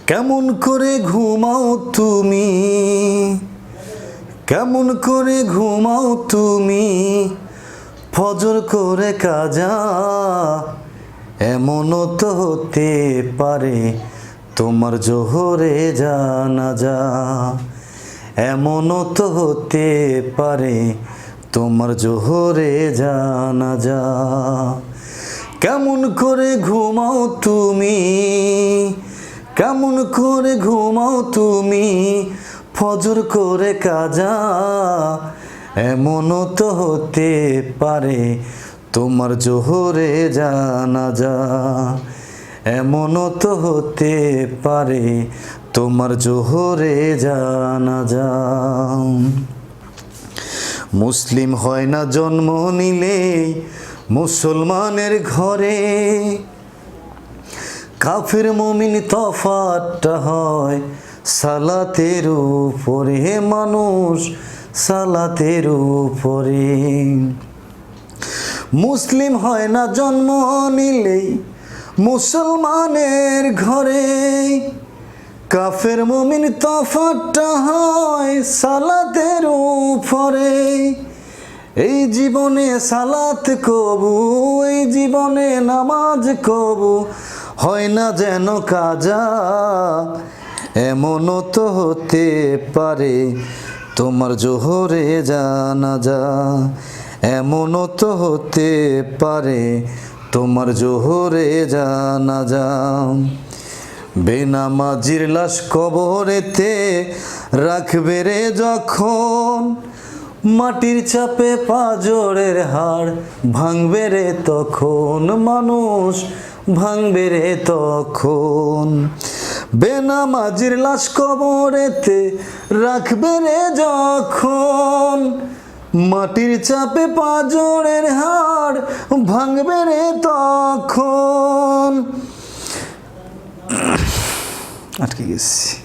কেমন করে ঘুমাও তুমি, কেমন করে ঘুমাও তুমি, ফজর করে কাজা। এমনও তো হতে পারে তোমার জোহরে জানাজা। এমনও তো হতে পারে তোমার জোহরে জানাজা। কেমন করে ঘুমাও তুমি, কেমন করে ঘুমাও তুমি, ফজর করে কাজা। এমনও তো হতে পারে তোমার জোহরে জানাজা। এমনও তো হতে পারে তোমার জোহরে জানাজা। মুসলিম হয় না জন্ম নিলে মুসলমানের ঘরে, কাফির মুমিন তফাৎটা হয় সালাতের উপরে। মানুষ সালাতের উপরে। মুসলিম হয় না জন্ম নিলেই মুসলমানের ঘরে, কাফের মুমিন তফাৎটা হয় সালাতের উপরে। এই জীবনে সালাত কবু, এই জীবনে নামাজ কবু হয় না যেন কাজা। এমনও তো হতে পারে তোমার জোহরে জানাজা। এমনও তো হতে পারে তোমার জোহরে জানাজা। বেনামাজির লাশ কবরেতে রাখবে রে যখন, মাটির চাপে পাঁজরের হাড় ভাঙবে রে তখন। মানুষ ভাঙবে রে তখন। বেনামাজির লাশ কবরেতে রাখবে রে যখন, মাটির চাপে পাঁজরের হাড় ভাঙবে রে তখন। আটকে গেছি।